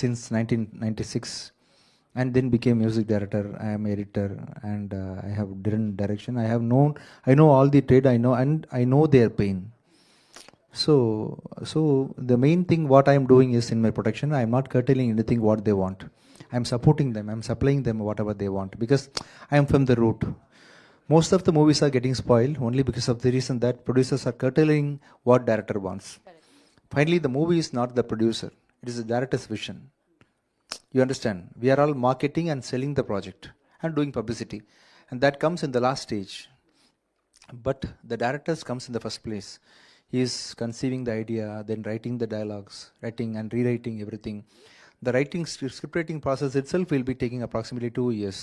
since 1996, and then became music director. I am editor, and I have done direction. I know all the trade. I know, and I know their pain. So the main thing what I am doing is in my protection, I am not curtailing anything what they want. I am supporting them. I am supplying them whatever they want because I am from the root. Most of the movies are getting spoiled only because of the reason that producers are curtailing what director wants. Correct. Finally, the movie is not the producer. It is the director's vision. You understand? We are all marketing and selling the project and doing publicity. And that comes in the last stage. But the director comes in the first place. He is conceiving the idea, then writing the dialogues, writing and rewriting everything. The script writing process itself will be taking approximately 2 years.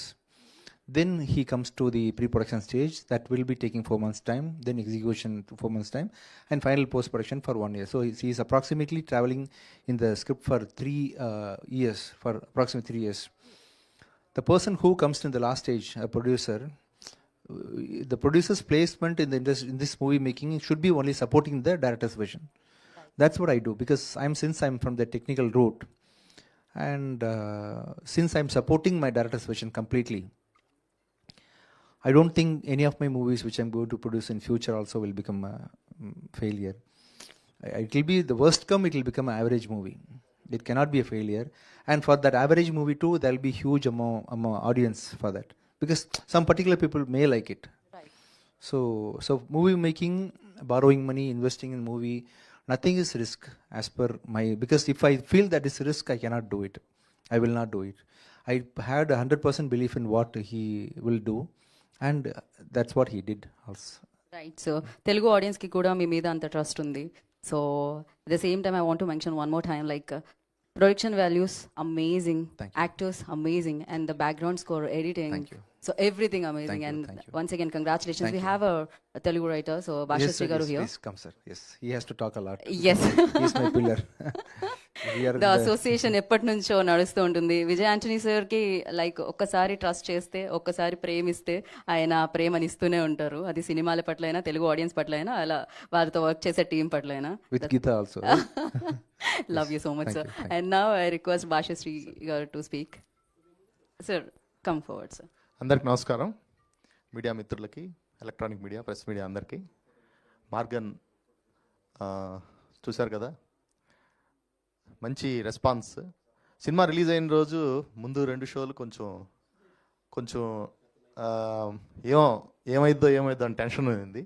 Then he comes to the pre-production stage, that will be taking 4 months time, then execution 4 months time, and final post-production for 1 year. So he is approximately traveling in the script for 3 years, for approximately 3 years. The person who comes in the last stage, a producer, the producer's placement in this movie making should be only supporting the director's vision. Right. That's what I do because since I'm from the technical route, and since I'm supporting my director's vision completely, I don't think any of my movies which I'm going to produce in future also will become a failure. It will be the worst come, it will become an average movie. It cannot be a failure. And for that average movie too, there will be huge amount audience for that. Because some particular people may like it. Right. So movie making, borrowing money, investing in movie, nothing is risk as per my, because if I feel that is risk, I cannot do it. I will not do it. I had 100% belief in what he will do, and that's what he did also. Right. So Telugu audience ki kuda mee meeda anta trust undi. So at the same time I want to mention one more time, like production values amazing, actors amazing, and the background score, editing. Thank you. So everything amazing. Thank you. Once again, congratulations. We have a Telugu writer, so Bhashasri garu here. Please come, sir. Yes, he has to talk a lot. Yes. He's my pillar. The association ఎప్పటి నుంచో నడుస్తూ ఉంటుంది. విజయ్ ఆంటనీ సార్కి like ఒక్కసారి trust చేస్తే, ఒక్కసారి ప్రేమిస్తే ఆయన ప్రేమని ఇస్తూనే ఉంటారు. అది సినిమాల పట్ల అయినా, తెలుగు ఆడియన్స్ పట్ల అయినా, అలా వారితో వర్క్ చేసే టీం పట్ల అయినా. With Geeta also. Love you so much, sir. And now I request Bhashasri garu to speak. Sir, come forward, sir. అందరికి నమస్కారం. మీడియా మిత్రులకి, ఎలక్ట్రానిక్ మీడియా, ప్రెస్ మీడియా అందరికీ. మార్గన్ చూశారు కదా, మంచి రెస్పాన్స్. సినిమా రిలీజ్ అయిన రోజు ముందు 2 షోలు కొంచెం ఏమైద్దో అని టెన్షన్ ఉంది.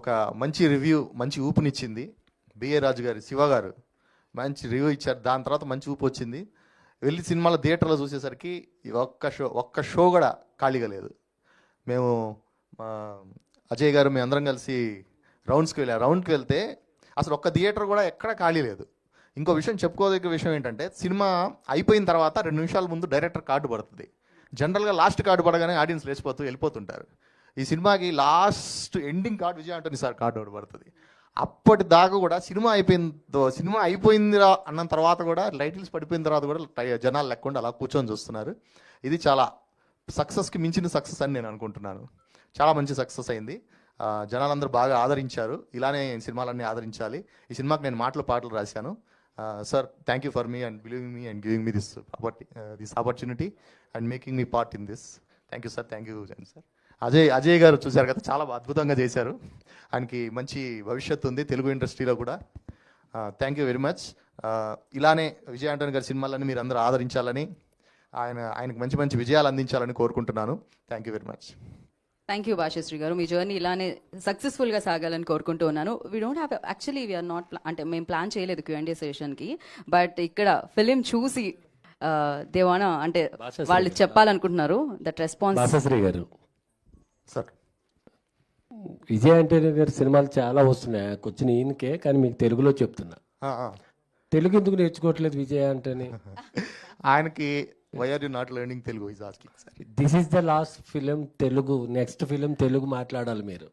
ఒక మంచి రివ్యూ, మంచి ఊపునిచ్చింది. బిఏ రాజు గారు, శివ గారు మంచి రివ్యూ ఇచ్చారు. దాని తర్వాత మంచి ఊపు వచ్చింది. వెళ్ళి సినిమాల థియేటర్లో చూసేసరికి ఒక్క షో కూడా ఖాళీగా లేదు. మేము అజయ్ గారు మేము అందరం కలిసి రౌండ్కి వెళ్తే అసలు ఒక్క థియేటర్ కూడా ఎక్కడ ఖాళీ లేదు. ఇంకో విషయం చెప్పుకోదగ్గ విషయం ఏంటంటే, సినిమా అయిపోయిన తర్వాత 2 నిమిషాల ముందు డైరెక్టర్ కార్డు పడుతుంది. జనరల్గా లాస్ట్ కార్డు పడగానే ఆడియన్స్ లేచిపోతూ వెళ్ళిపోతుంటారు. ఈ సినిమాకి last ending card Vijay Antony sir card పడుతుంది. అప్పటిదాకా కూడా సినిమా అయిపోయిందిరా అన్న తర్వాత కూడా, లైటిల్స్ పడిపోయిన తర్వాత కూడా జనాలు లేకుండా అలా కూర్చొని చూస్తున్నారు. ఇది చాలా సక్సెస్కి మించిన సక్సెస్ అని నేను అనుకుంటున్నాను. చాలా మంచి సక్సెస్ అయింది. జనాలందరూ బాగా ఆదరించారు. ఇలానే సినిమాలన్నీ ఆదరించాలి. ఈ సినిమాకి నేను పాటలు రాశాను. Sir, thank you for me and believing me and giving me this opportunity and making me part in this. Thank you sir. Thank you sir. Ajay గారు చూశారు కదా, చాలా అద్భుతంగా చేశారు. ఆయనకి మంచి భవిష్యత్తు ఉంది తెలుగు ఇండస్ట్రీలో కూడా. Thank you very much. ఇలానే విజయ్ ఆంటనీ గారి సినిమాలన్నీ మీరు అందరూ ఆదరించాలని, ఆయనకు మంచి మంచి విజయాలు అందించాలని కోరుకుంటున్నాను. Thank you very much. Thank you Bhashasri గారు. మీ జర్నీ ఇలానే సక్సెస్ఫుల్గా సాగాలని కోరుకుంటూ ఉన్నాను. We don't have, actually we are not, అంటే మేము ప్లాన్ చేయలేదు Q&A సెషన్కి. బట్ ఇక్కడ ఫిలిం చూసి దేవానా అంటే వాళ్ళు చెప్పాలనుకుంటున్నారు. That response. భాషశ్రీ గారు, సార్, విజయ్ ఆంటనీ గారి సినిమాలు చాలా వస్తున్నాయి. వచ్చిన ఈయనకే, కానీ మీకు తెలుగులో చెప్తున్నా. తెలుగు ఎందుకు నేర్చుకోవట్లేదు విజయ్ ఆంటనీ? ఆయనకి why are you not learning Telugu is asking. Sir, this is the last film Telugu. Next film Telugu మాట్లాడాలి మీరు.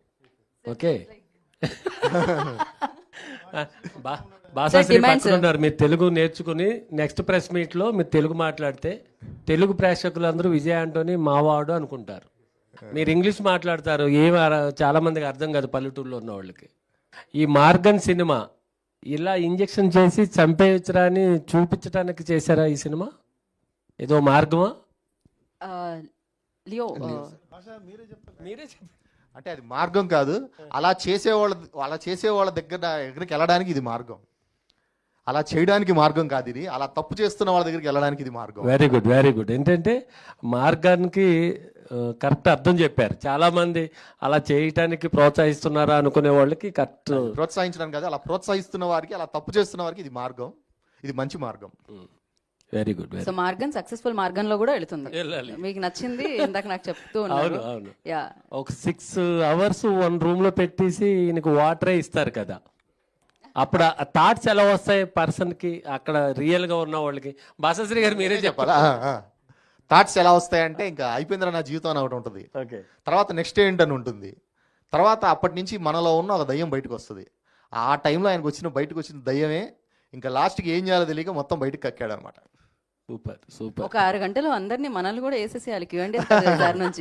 ఓకే, భాషశ్రీ పట్టుకున్నారు. మీరు తెలుగు నేర్చుకుని నెక్స్ట్ ప్రెస్ మీట్లో మీరు తెలుగు మాట్లాడితే తెలుగు ప్రేక్షకులందరూ విజయ్ ఆంటనీ మావాడు అనుకుంటారు. మీరు ఇంగ్లీష్ మాట్లాడతారు, చాలా మందికి అర్థం కాదు పల్లెటూరులో ఉన్న వాళ్ళకి. ఈ మార్గన్ సినిమా ఇలా ఇంజెక్షన్ చేసి చంపేయచ్చురా అని చూపించడానికి చేశారా ఈ సినిమా? ఏదో మార్గమా? లియో మీరే చెప్పండి. అంటే అది మార్గం కాదు, అలా చేసేవాళ్ళ దగ్గరికి వెళ్ళడానికి ఇది మార్గం. అలా చేయడానికి మార్గం కాదు ఇది, అలా తప్పు చేస్తున్న వాళ్ళ దగ్గరికి వెళ్ళడానికి ఇది మార్గం. Very good, very good. ఏంటంటే మార్గానికి కరెక్ట్ అర్థం చెప్పారు. చాలా మంది అలా చేయటానికి ప్రోత్సహిస్తున్నారా అనుకునే వాళ్ళకి కరెక్ట్. ప్రోత్సహించడం కాదు, అలా ప్రోత్సహిస్తున్న వారికి, అలా తప్పు చేస్తున్న వారికి ఇది మార్గం, ఇది మంచి మార్గం. Very good. సో మార్గం సక్సెస్ఫుల్ మార్గంలో కూడా వెళుతుంది. వెళ్ళాలి. మీకు నచ్చింది ఇందాక నాకు చెప్తూ అవును, ఉన్నారు. అవును. యా, ఒక 6 hours వన్ రూమ్ లో పెట్టేసి ఈయనకు వాటరే ఇస్తారు కదా, అప్పుడు ఆ థాట్స్ ఎలా వస్తాయి పర్సన్ కి, అక్కడ రియల్ గా ఉన్న వాళ్ళకి? భాషాశ్రీ గారు మీరే చెప్పాలి. థాట్స్ ఎలా వస్తాయంటే, ఇంకా అయిపోయిందిరా నా జీవితం అని ఒకటి ఉంటుంది, ఓకే. తర్వాత నెక్స్ట్ ఏంటని ఉంటుంది, తర్వాత అప్పటి నుంచి మనలో ఉన్న ఒక దయ్యం బయటకు వస్తుంది. ఆ టైంలో ఆయనకు బయటకు వచ్చిన దయ్యమే ఇంకా లాస్ట్కి ఏం చేయాలో తెలియక మొత్తం బయటకు కక్కాడు అనమాట. Super, super. ఒక 6 గంటలు అందరినీ మనల్ని కూడా వేసేసేయాలి Q&A సార్ నుంచి.